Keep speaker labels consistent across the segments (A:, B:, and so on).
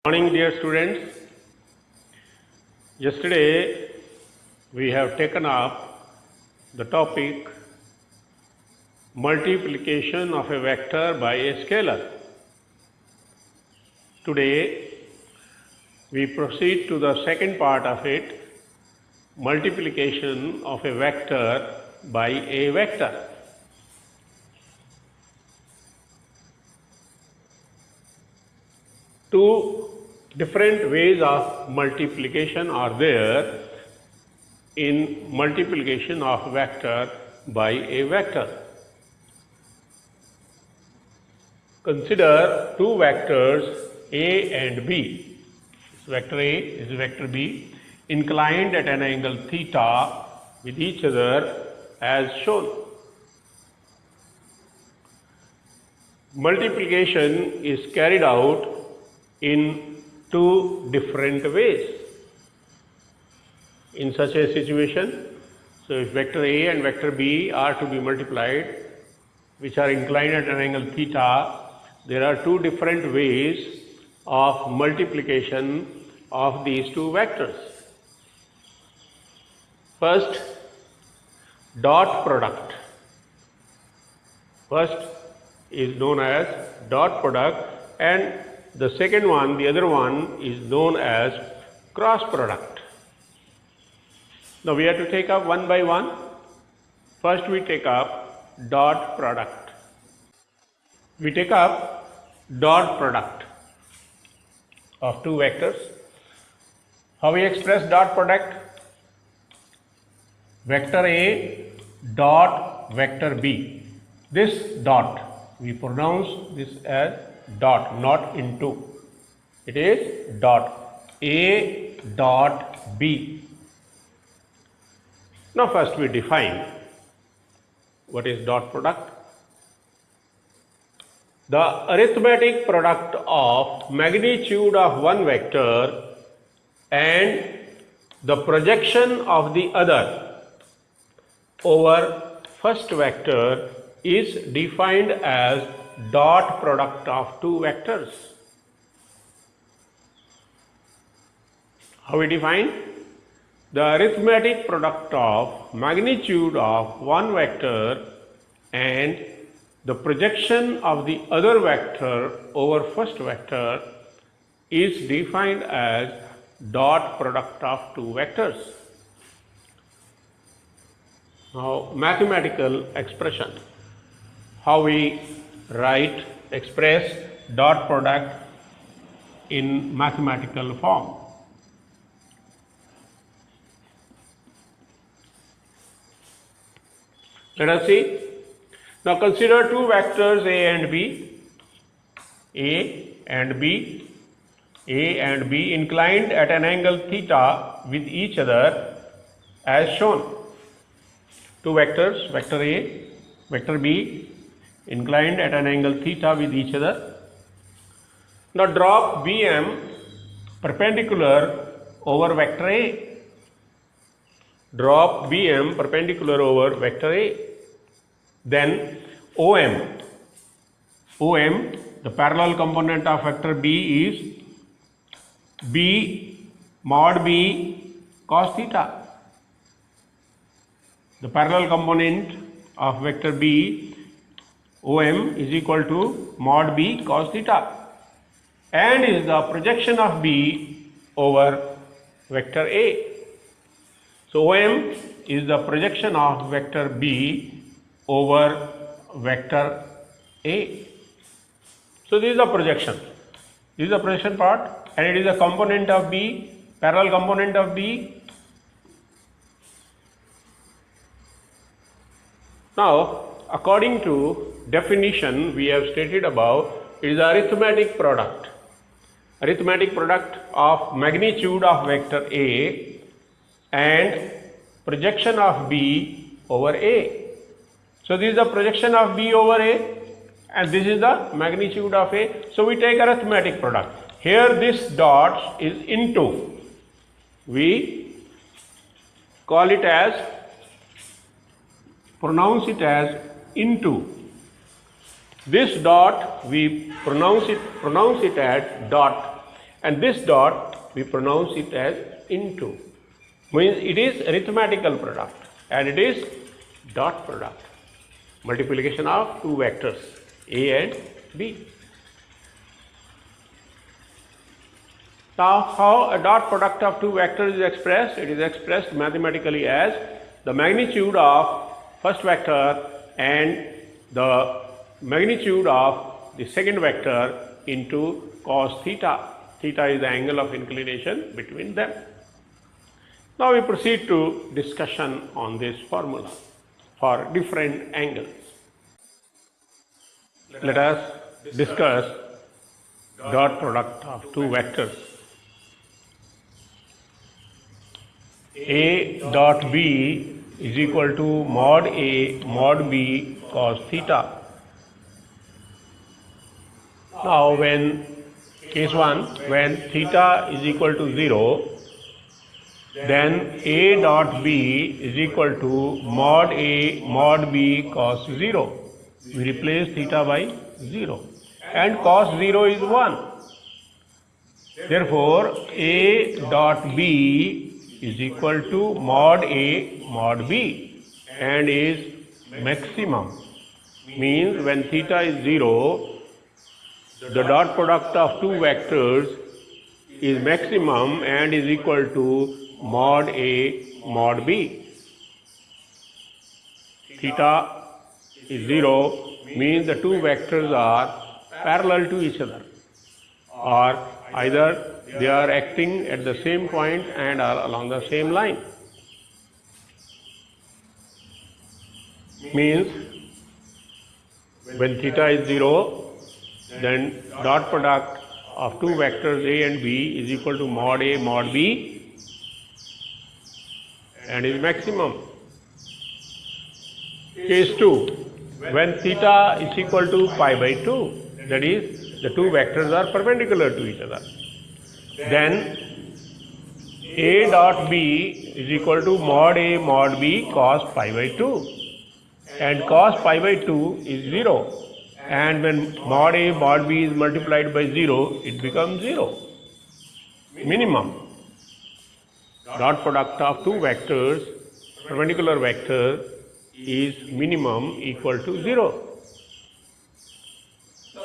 A: Morning, dear students. Yesterday we have taken up the topic multiplication of a vector by a scalar. Today we proceed to the second part of it, multiplication of a vector by a vector. Two different ways of multiplication are there in multiplication of vector by a vector. Consider two vectors A and B. This vector A is vector B, inclined at an angle theta with each other as shown. Multiplication is carried out in two different ways. In such a situation, so if vector A and vector B are to be multiplied, which are inclined at an angle theta, there are two different ways of multiplication of these two vectors. First, dot product. First is known as dot product, and the second one, the other one, is known as cross product. Now we have to take up one by one. First we take up dot product. We take up dot product of two vectors. How we express dot product? Vector A dot vector B. This dot, we pronounce this as dot, not into. It is dot A dot B. Now first we define what is dot product. The arithmetic product of magnitude of one vector and the projection of the other over first vector is defined as dot product of two vectors. How we define? The arithmetic product of magnitude of one vector and the projection of the other vector over first vector is defined as dot product of two vectors. Now, mathematical expression. How we express dot product in mathematical form. Let us see. Now consider two vectors A and B. A and B inclined at an angle theta with each other as shown. Two vectors, vector A, vector B, inclined at an angle theta with each other. Now drop BM perpendicular over vector A. Drop BM perpendicular over vector A. Then OM, the parallel component of vector B is B mod B cos theta. The parallel component of vector B, OM, is equal to mod B cos theta, and is the projection of B over vector A. So OM is the projection of vector B over vector A. So this is the projection. This is the projection part, and it is a component of B, parallel component of B. Now, according to definition we have stated above, it is the arithmetic product. Arithmetic product of magnitude of vector A and projection of B over A. So this is the projection of B over A and this is the magnitude of A. So we take arithmetic product. Here this dot is into. We call it as, pronounce it as into. This dot we pronounce it as dot, and this dot we pronounce it as into. Means it is arithmetical product and it is dot product. Multiplication of two vectors A and B. Now, how a dot product of two vectors is expressed? It is expressed mathematically as the magnitude of first vector and the magnitude of the second vector into cos theta. Theta is the angle of inclination between them. Now we proceed to discussion on this formula for different angles. Let us discuss dot product of two vectors. A dot B is equal to mod A mod B cos theta. Now when case 1, when theta is equal to 0, then A dot B is equal to mod A mod B cos 0. We replace theta by 0 and cos 0 is 1. Therefore, A dot B is equal to mod A mod B and is maximum. Means when theta is 0, the dot product of two vectors is maximum and is equal to mod A mod B. Theta is 0 means the two vectors are parallel to each other, or either they are acting at the same point and are along the same line. Means when theta is 0, then dot product of two vectors A and B is equal to mod A mod B and is maximum. Case 2, when theta is equal to pi by 2, that is the two vectors are perpendicular to each other, then A dot B is equal to mod A mod B cos pi by 2 and cos pi by 2 is 0. And when mod A mod B is multiplied by 0, it becomes 0. Minimum. Dot product of two vectors, perpendicular vector, is minimum equal to 0.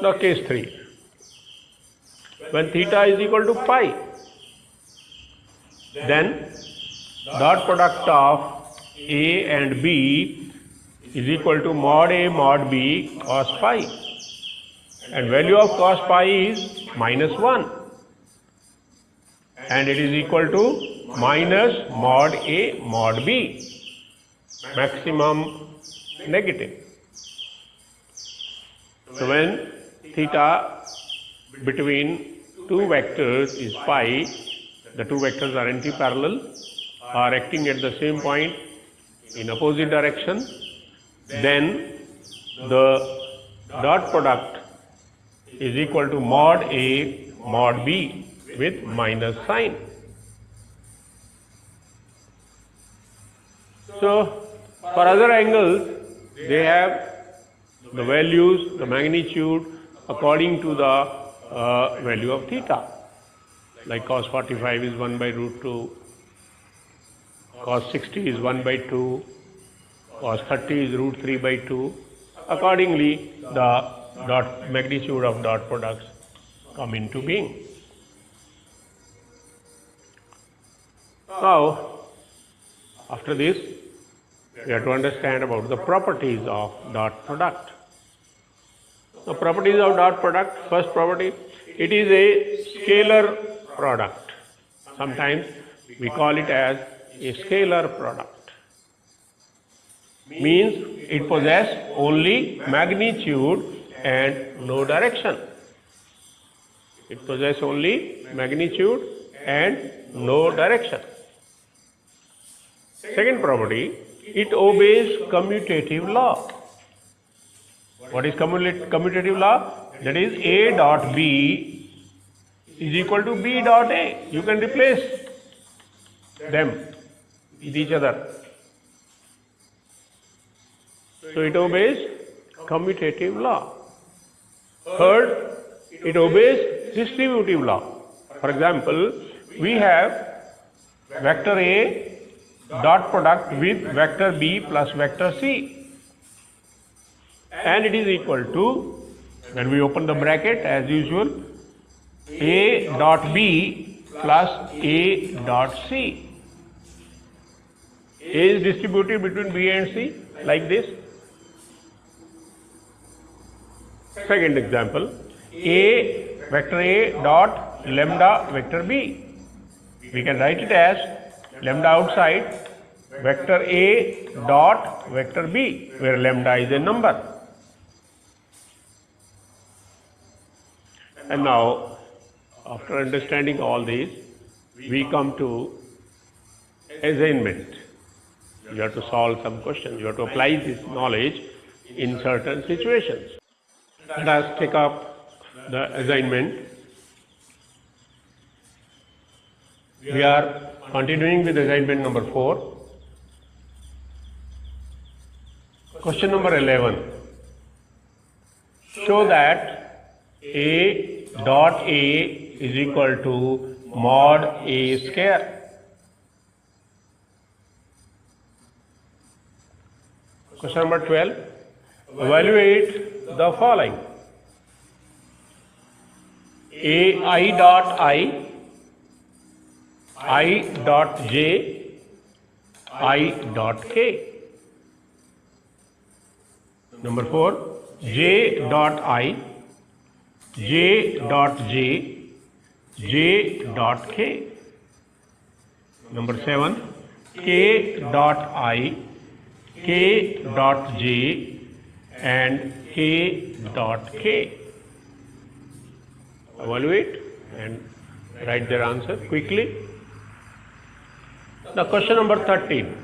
A: Now case 3. When theta is equal to pi, then dot product of A and B is equal to mod A mod B cos pi, and value of cos pi is minus 1 and it is equal to minus mod A mod B, maximum negative. So when theta between two vectors is pi, the two vectors are anti-parallel, are acting at the same point in opposite direction, then the dot product is equal to mod A mod B with minus sign. So for other angles, they have the values, the magnitude according to the value of theta. Like cos 45 is 1 by root 2, cos 60 is 1 by 2, cos 30 is root 3 by 2. Accordingly, the magnitude of dot products come into being. Now, after this, we have to understand about the properties of dot product. The properties of dot product, first property, it is a scalar product. Sometimes we call it as a scalar product. Means it possesses only magnitude and no direction. It possesses only magnitude and no direction. Second property, it obeys commutative law. What is commutative law? That is A dot B is equal to B dot A. You can replace them with each other. So it obeys commutative law. Third, it obeys distributive law. For example, we have vector A dot product with vector B plus vector C, and it is equal to, when we open the bracket as usual, A dot B plus A dot C. A is distributed between B and C like this. Second example, vector A dot lambda vector B. We can write it as lambda outside vector A dot vector B, where lambda is a number. And now, after understanding all these, we come to assignment. You have to solve some questions. You have to apply this knowledge in certain situations. Let us take up the assignment. We are continuing with assignment number 4. Question number 11. Show that A dot A is equal to mod A square. Question number 12. Evaluate the following. I dot j, I dot k. Number 4. J dot I, J dot j, J dot k. Number 7. K dot I, K dot j, and K dot k. Evaluate and write their answer quickly. The question number 13.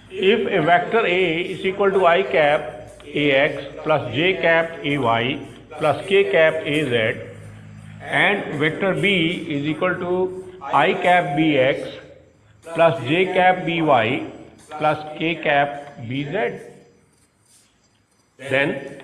A: If a vector A is equal to I cap Ax plus j cap Ay plus k cap Az, and vector B is equal to I cap Bx plus j cap By plus k cap Bz, then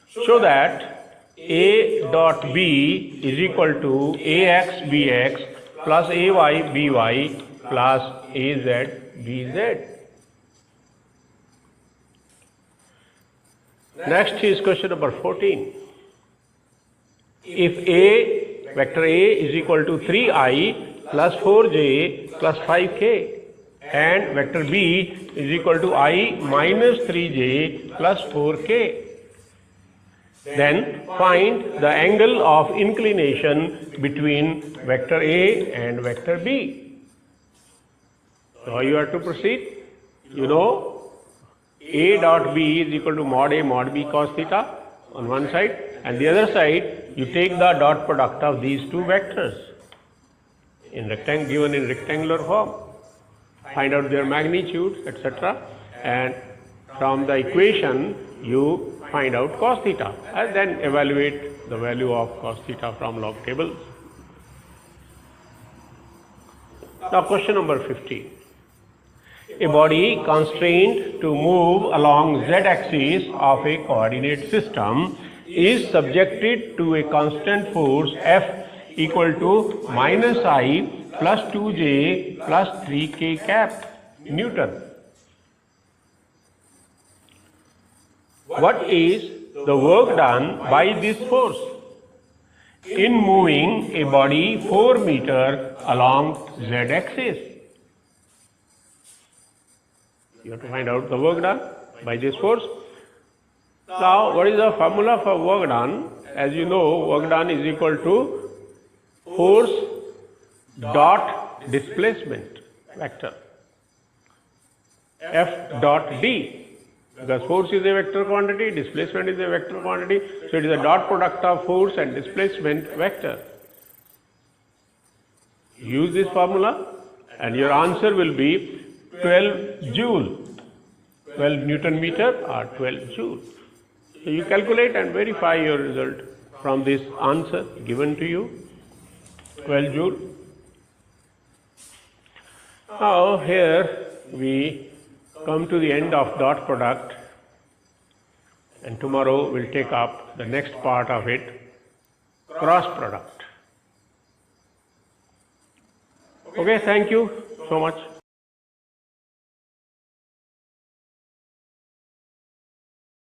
A: show that A dot B is equal to Ax Bx plus Ay By plus Az Bz. Next is question number 14. If vector A is equal to 3I plus 4j plus 5k, and vector B is equal to I minus 3j plus 4k, then find the angle of inclination between vector A and vector B. So how you have to proceed? You know, A dot B is equal to mod A mod B cos theta on one side, and the other side you take the dot product of these two vectors given in rectangular form. Find out their magnitude, etc., and from the equation you find out cos theta, and then evaluate the value of cos theta from log tables. Now question number 15. A body constrained to move along z-axis of a coordinate system is subjected to a constant force F equal to minus I plus 2j plus 3k cap Newton. What is the work done by this force in moving a body 4 meters along z-axis? You have to find out the work done by this force. Now, what is the formula for work done? As you know, work done is equal to force dot displacement vector, F dot D. Because force is a vector quantity, displacement is a vector quantity, so it is a dot product of force and displacement vector. Use this formula and your answer will be 12 joule, 12 Newton meter or 12 joule. So you calculate and verify your result from this answer given to you, 12 joule. Now here we come to the end of dot product, and tomorrow we'll take up the next part of it, cross product. Okay, thank you so much.